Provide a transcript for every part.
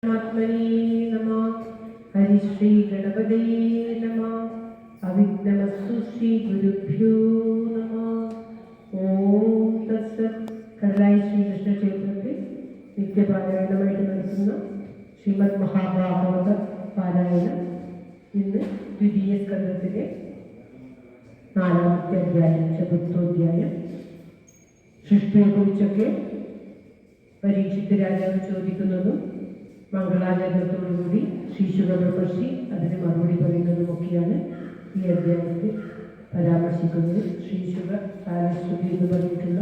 ആത്മനേ നമഃ. ഹരിശ്രീ ഗണപതയേ നമഃ. അവിഘ്നമസ്തു ശ്രീ ഗുരുഭ്യോ നമഃ. ഓം തത്സത്. കടലായി ശ്രീകൃഷ്ണ ക്ഷേത്രത്തിൽ നിത്യപാരായണമായിട്ട് നടത്തുന്ന ശ്രീമദ് മഹാഭാഗവത പാരായണം ഇന്ന് ദ്വിതീയ സ്കന്ധത്തിലെ 4-ാമത്തെ അധ്യായം, ചതുർത്ഥോധ്യായം. സൃഷ്ടിയെക്കുറിച്ചൊക്കെ പരീക്ഷിത്ത് രാജാവ് ചോദിക്കുന്നതും മംഗളാചരണത്തോടുകൂടി ശ്രീശുക ബ്രഹ്മർഷി അതിന് മറുപടി പറയുന്നതുമൊക്കെയാണ് ഈ അധ്യായത്തിൽ പരാമർശിക്കുന്നത്. ശ്രീശുക സാരസ്വതി എന്ന് പറഞ്ഞിട്ടുള്ള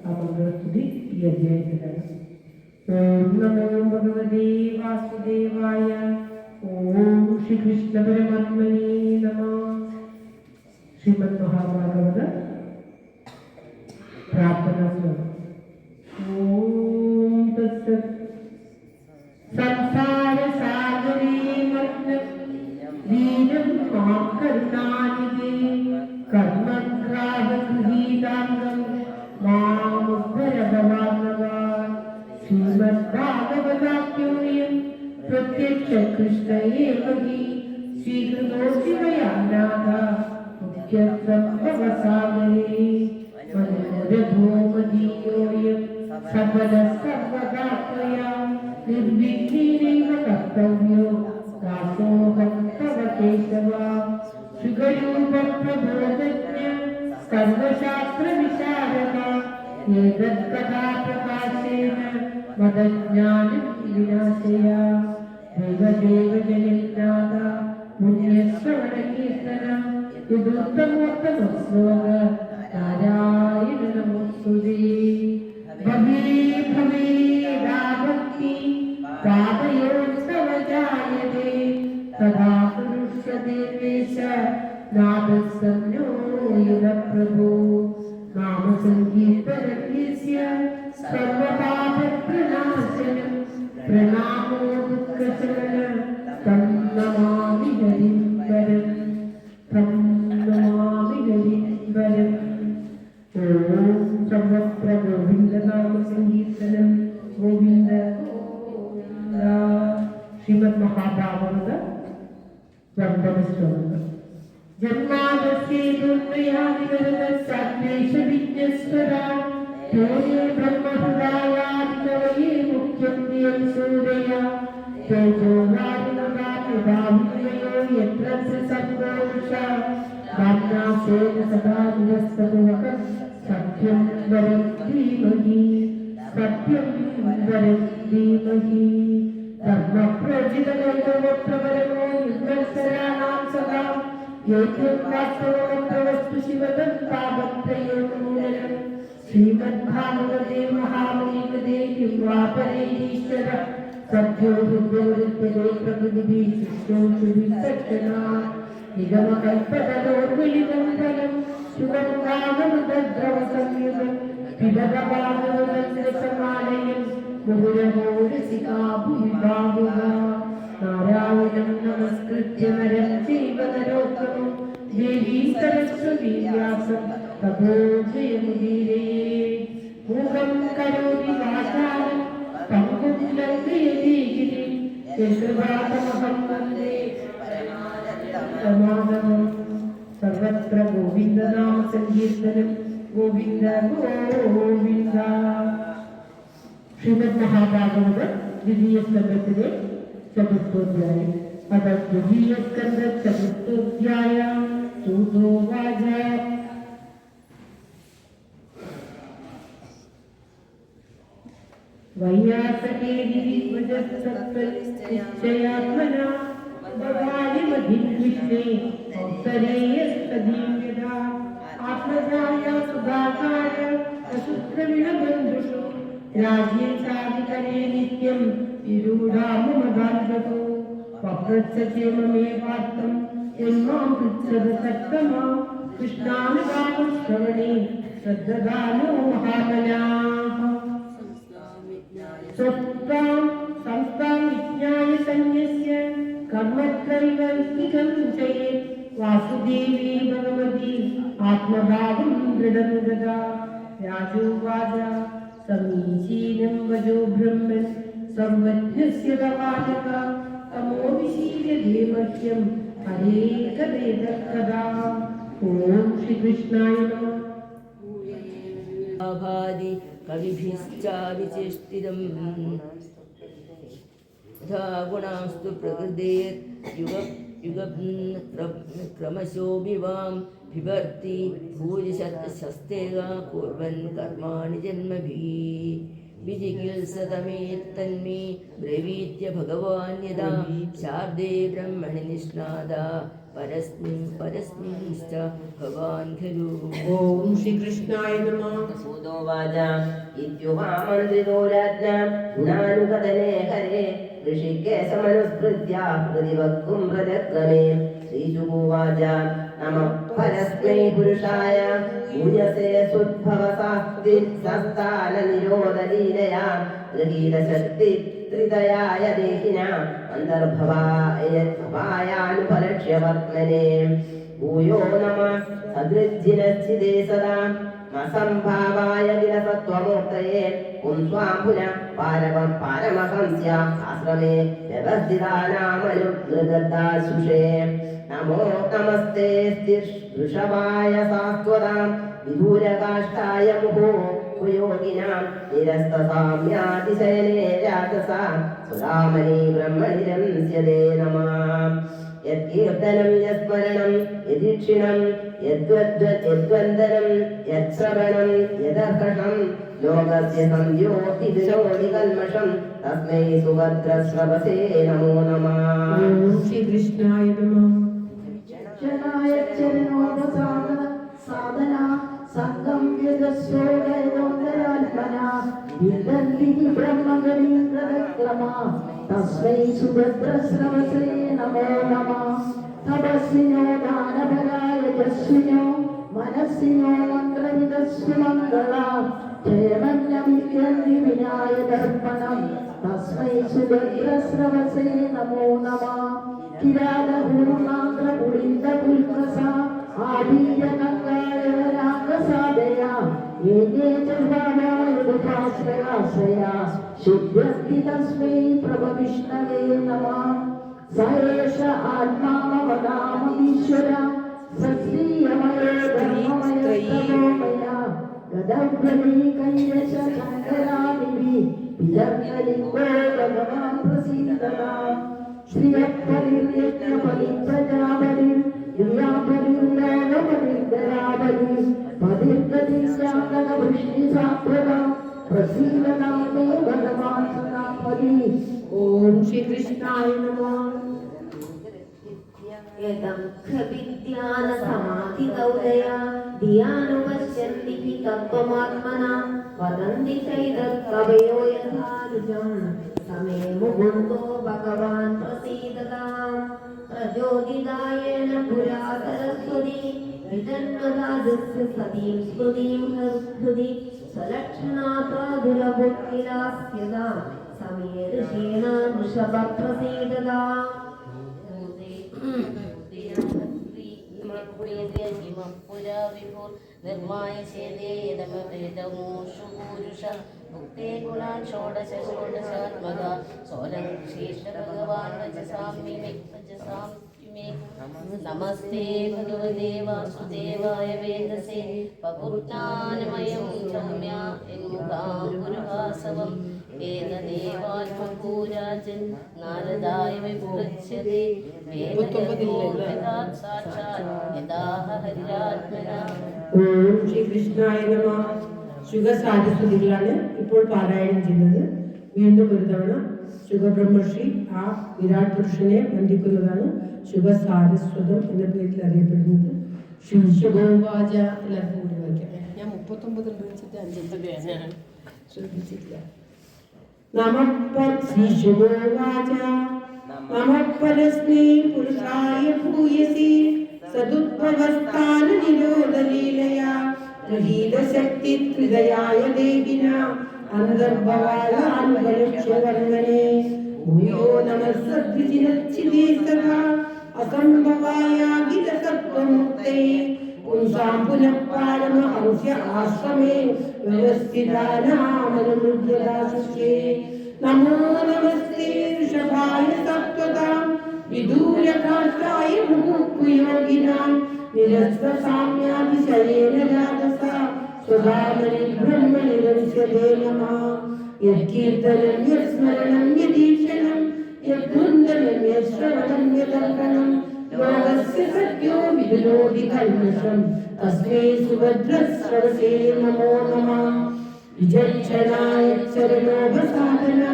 ആ മംഗളസ്തുതി ഈ അധ്യായത്തിലാണ്. ഓം നമോ ഭഗവതേ വാസുദേവായ. ഓം ശ്രീകൃഷ്ണ പരമാത്മനേ നമഃ. ശ്രീമദ് മഹാഭാഗവത പ്രാർത്ഥനാ ശ്ലോകം. ഓം തത്സത്. സംസാര സാഗരേ മഗ്നം ദീനം മാം കരുണാനിധേ കർമ്മഗ്രാഹഗൃഹീതാംഗം മാമുദ്ധര ഭവാർണവാൻ. ശ്രീമദ്ഭാഗവതാഖ്യോയം പ്രത്യക്ഷ കൃഷ്ണ ഏവ ഹി സ്വീകൃതോऽസ്തി മയാ നാഥ മുഖ്യസംഭവസാഗരേ മനോരഥോ മദീയോയം സകല സർവദാ ത്വയാ നിർവിഘ്നേനൈവ കർത്തവ്യോ ദാസോഹം തവ കേശവ. ശുഗരൂപപ്രബോധജ്ഞ സർവശാസ്ത്രവിശാരദ ഏതത്കഥാപ്രകാശേന മദജ്ഞാനം വിനാശയ. ദേവദേവ ജഗന്നാഥ പുണ്യശ്രവണകീർത്തന യദുത്തമോത്തമശ്ലോക നാരായണ നമോസ്തുതേ. ഭവേ ഭവേ ഭക്തി പാപയോത്സവ ജായതേ തഥാ പുരുഷദേ വേശ നാദസംയോ യുഗ പ്രഭോ. നാമസങ്കീർത്തനസ്യ സർവപാപപ്രണാശനം പ്രണാമോ ദുഃഖശമന തം നമാമി ഹരിം വരം. തം നമാമി ഹരിം വരം. ഓം സർവത്ര ഗോവിന്ദനാമ സങ്കീർത്തനം. ഗോവിന്ദ ഗോവിന്ദ. ശ്രീമദ് മഹാഭാഗവത വന്ദന ശ്ലോകം. ജന്മാദസ്യേതുർമയാദിവരദസ്സാദ്വേഷവിജ്ഞസ്വരാ തോയേ ബ്രഹ്മഹൃദായാദികവയേ മുഖ്യന്തിയം സൂരയാ തേജോവാദിനവാദിഭാവിമയോ യത്ര സദ്ഗോഷാ വാജ്ഞാസേന സദാ നിരസ്തമുഖ സത്യം വരം ധീമഹി. സത്യം വരം ധീമഹി. ധർമ്മപ്രോജിതമോ യുഗ്മത്സരാണാം സദാ യോഗ്യം വാസ്തവമന്ത്രവസ്തു ശിവതം താപത്രയോന്മൂലനം. ശ്രീമദ്ഭാഗവതേ മഹാമുനികൃതേ കിം വാ പരൈരീശ്വര സദ്യോ ഹൃദ്യോരുദ്ഭവേ പ്രകൃതിഭിः സൃഷ്ടോऽസുഭിസ്സജ്ജനാ നിഗമകൽപ്പതരോർമിളിതം ഫലം ശുഭം കാമമൃതദ്രവസംയുതം പിബതപാദവദന്ത്രസമാലയം മുഹുരമോരസികാ ഭുവി ബാഹുക. നാരായണം നമസ്കൃത്യ നരം ചൈവ നരോത്തമം ദേവീം സരസ്വതീ വ്യാസം തതോ ജയമുദീരയേത്. മൂകം കരോതി വാചാലം പങ്കും ലംഘയതേ ഗിരിം യത്കൃപാതമഹം വന്ദേ പരമാനന്ദമാധവം. സർവത്ര ഗോവിന്ദനാമ സങ്കീർത്തനം. ഗോവിന്ദ ഗോവിന്ദ. ശ്രീമദ് മഹാഭാഗവത ദ്വിതീയ സ്കന്ധത്തിലെ ചതുർത്ഥോധ്യായം. അത ദ്വിതീയ സ്കന്ധ ചതുർത്ഥോധ്യായ. സൂതോവാച. വൈയാസകേരിവിദ്വജസ്സത്വനിശ്ചയാത്മനാ ഭവാനിമധിർവിശ്വേ ഔത്തരേയസ്തദീയതാ ആത്മജായ സുധാകാര അശുദ്രവിണബന്ധുഷു രാജ്യേ സാധികരേ നിത്യം വിരൂഢാമുമദാന്തതോ. പപ്രച്ഛേമമേ പാർത്ഥം യന്മാം പൃച്ഛത സത്തമാ കൃഷ്ണാനുഗാനം ശ്രവണേ ശ്രദ്ധദാനോ മഹാബലാഃ. സ്വത്താം സംസ്ഥാം വിജ്ഞായ സന്യസ്യ കർമ്മത്രൈവൈഹികം ചയേത്. വാസുദേവീ ഭഗവതി ആത്മഭാവം ദൃഢം ദദാ. രാജോവാച. സമീചീനം വജോ ബ്രഹ്മൻ सर्वज्ञस्य तवाचक तमोविशील्यते मह्यं हरेकदेतत्कदा। ॐ श्रीकृष्णाय नमः। आभादि कविभिश्चाविचेष्टितम् यथा गुणास्तु प्रकृतेर्युगक्रमशो विवां बिभर्ति भूरिशस्तेगा कुर्वन् कर्माणि जन्मभिः विजिगीषतमेतन्मे ब्रवीत्य भगवान् यदा शारदे ब्रह्मणि निष्णादा परस्मिंश्च भगवान् खलु। ॐ श्रीकृष्णाय नमः। सूदोवाच इत्युवामन्त्रितो राज्ञा गुणानुकथने हरे ऋषिकेशमनुस्मृत्य प्रतिवक्तुं प्रजक्रमे। श्रीशुकोवाच नमः परस्मै पुरुषाय भूयसे सुद्भवसास्तिस्थाननिरोधलीलया गृहीतशक्तित्रितयाय देहिना अन्तर्भवायानुपलक्ष्य वर्त्मने। भूयो नमः सदृज्जिनश्चिदे सदा असम्भावाय विलसत्वमूर्तये पुंस्वां पुनः पारमहंस्य आश्रमे व्यवस्थितानामनुगताशुषे। नमो नमस्ते वृषभाय सास्त्वतां विधूरकाष्ठाय मुहुर्योगिनां निरस्तसाम्यातिशयने राजसा सुरामणि ब्रह्मनिरंस्यते नमः। यत्कीर्तनं यस्मरणं यदीक्षिणं यद्वन्दनं यच्छ्रवणं यदर्हणं लोकस्य संयोगिकल्मषं तस्मै सुभद्रश्रवसे नमो नमः। ॐ श्रीकृष्णाय नमः। साधना संगम यदस्योदयोदरात्मना विदन्ति ब्रह्मगणीन्द्रक्रमा तस्मै सुभद्रश्रवसे नमो नमः। तपस्विनो दानबलाय यस्विनो मनस्विनो मन्त्रविदस्सु मङ्गला जयमन्यमित्यन्ति विनाय दर्पणं तस्मै सुभद्रश्रवसे नमो नमः। किरातपूर्णाग्रपुलिन्दपुल्कसा आधीरगङ्गायवराङ्गसादया ये च भावायुधाश्रयाश्रया शुद्ध्यस्ति तस्मै प्रभविष्णवे नमः। स एष आत्मा मम नाममीश्वर सत्क्रियमयो धर्ममयस्तमोमया गदव्रलीकैरश शङ्करादिभिः विदग्धलिङ्गो भगवान् प्रसीदता। श्रियपरिप्रजापति दिव्यापरिलोकपरिदरापति पतिर्गतिश्चाकवृष्टिसात्वता प्रसीदता मे भगवान् सदापति। ॐ श्रीकृष्णाय नमः। विद्यानसमाधिगौरया धियानुपश्यन्ति हि तत्त्वमात्मना वदन्ति चैतत्कवयो यथानुजं समे मुकुन्दो भगवान् प्रसीदताम्। प्रचोदितायेन पुरा सरस्वती विदन्वदादस्य सतीं स्मृतिं हृदि स्वलक्षणा प्रादुरभुक्तिलास्यता समे ऋषेण वृषभ प्रसीदताम्। निर्माय चेदेदमोषु पुरुष भुक्ते गुणान् षोडश षोडशात्मका सोलं श्रेष्ठ भगवान् वचसाम्ये नमस्ते भगवते वासुदेवाय वेदसे पपुत्नानमयं रम्या यन्मुखां पुरुहासवम् वेददेवात्मपूजाचन् नारदाय विपृच्छते वेदोऽर्थात् साक्षात् यदाह हरिरात्मना। ഓം ശ്രീകൃഷ്ണായ നമഃ. ശുഗസാരസ്വതികളാണ് ഇപ്പോൾ പാരായണം ചെയ്യുന്നത്. വീണ്ടും ഒരു തവണ ശുഗബ്രഹ്മർഷി ആ വിരാട് പുരുഷനെ വന്ദിക്കുന്നതാണ് ശുഗസാരസ്വതം എന്ന പേരിൽ അറിയപ്പെടുന്നത്. ശുഗോവാച എല്ലാവർക്കും കൂടി വായിക്കാം. ഞാൻ 39 വെച്ചിട്ട് 5 ശ്രദ്ധിച്ചില്ല. നമഃ ശ്രീശുഗോവാച നമഃ പരസ്മൈ പുരുഷായ ഭൂയസി സദുദ്ഭവസ്ഥാനനിരോധലീലയാ ഗൃഹീതശക്തിത്രിതയായ ദേഹിന അന്തർഭവായാനുപലക്ഷ്യവർമ്മനെ. ഭൂയോ നമഃ സദ്വിജിനച്ഛിദേ സദാ അസംഭവായാഖിലസത്വമുക്തേ പുംസാം പുനഃ പാരമഹംസ്യ ആശ്രമേ വ്യവസ്ഥിതാനാമനുമൃഗ്യദാശിഷ്യേ. नमो नमस्ते ऋषभाय सत्वतां विदूरकाष्ठाय मुमुक्षुयोगिनां निरस्तसाम्यातिशयेन राजसा स्वधामनि ब्रह्मनिरंस्यते नमः यत्कीर्तनं यत्स्मरणं यदीक्षणं यद्वन्दनं यश्रवणं यदर्पणं योगस्य सत्यो विदुनोति कल्मषं तस्मै सुभद्रस्रवसे नमो नमः विचक्षणाय चरणोपसाधना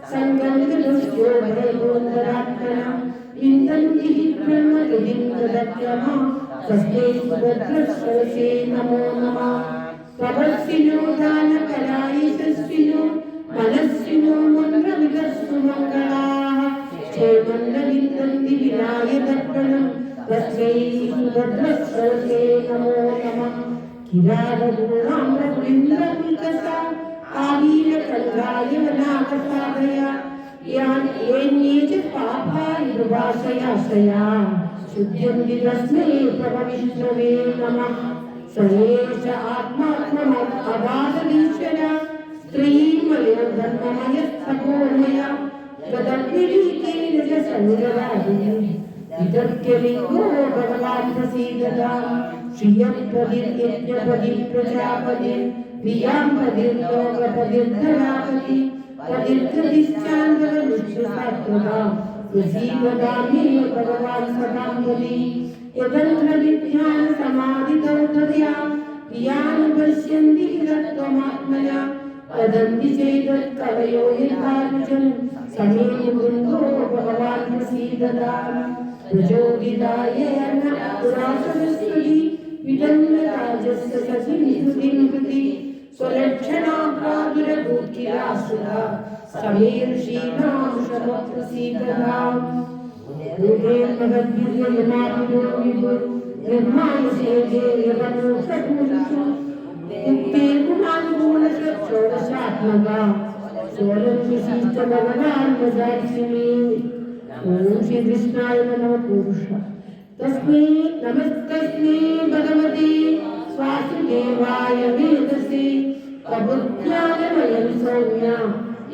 सङ्गङ्गदुष्यो भयगोन्दरात्मना विन्दन्ति ब्रह्मकृतिं तदत्यमा तस्मै सुभद्रस्रवसे नमो नमः तपस्विनो दानकलायशस्विनो मनस्विनो मन्त्रविदस्सु मङ्गलाः क्षेमन्दविन्दन्ति विनायदर्पणं तस्मै सुभद्रस्रवसे नमो नमः किरातगुणाम्रपुलिन्द्रविकसा आवीरकण्ठाय वनाकसादया येन्ये च पापा निर्वासयाशया शुद्ध्यन्ति तस्मै प्रभविष्णवे नमः स एष आत्मात्मनोऽगाधवीश्वरा स्त्रीमयोधर्ममयस्तपोमया तदग्निलीकेन च सङ्गराजिः वितर्क्यलिङ्गो भगवान् प्रसीदतां श्रियपतिर्यज्ञपतिः प्रजापतिः प्रियाम्पतिर्लोकपतिर्धरापतिः पतिर्गतिश्चान्दवनुष्ठसात्वतां प्रसीदतामेव भगवान् सदाम्पतिः यदन्त्रविज्ञानसमाधितौ तस्यां प्रियानुपश्यन्ति किल त्वमात्मया वदन्ति चेदत् कवयो यथार्जुन समे मुकुन्दो भगवान् प्रसीदतां प्रचोदिताय पुरासरस्वती विदन्नराजस्य सचिनिधुतिं कृति स्वलक्षणा प्रादुरभूत्किलासुधा समे ऋषीणां शतः प्रसीदतां भूतेर्महद्भिर्यमापितो विभुर् निर्मायसेजे यवनोषपूर्षु उक्ते गुणानुगुणषोडशात्मका षोडशविशिष्ट भगवान् प्रजास्मि ॐ श्रीकृष्णाय नमः पुरुष तस्मै नमस्तस्मै भगवते वासुदेवाय वेदसे प्रबुद्ध्यानमयं सौम्या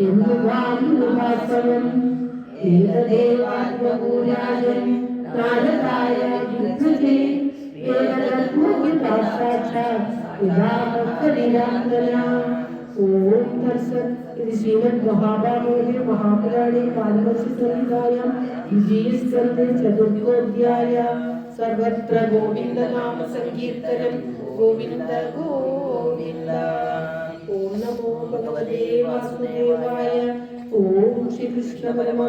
यन्मुखानुभासवम् एतदेवात्मपूजाय नारदाय युद्धते ओम तत्सत् इति श्रीमद्महाभारते महापुराणे पारमर्शिकसंहितायां द्वितीयस्कन्धे चतुर्थोऽध्यायः सर्वत्र गोविन्दनाम संकीर्तनं गोविन्द गोविन्द ओम नमो भगवते वासुदेवाय ओम श्रीकृष्ण परम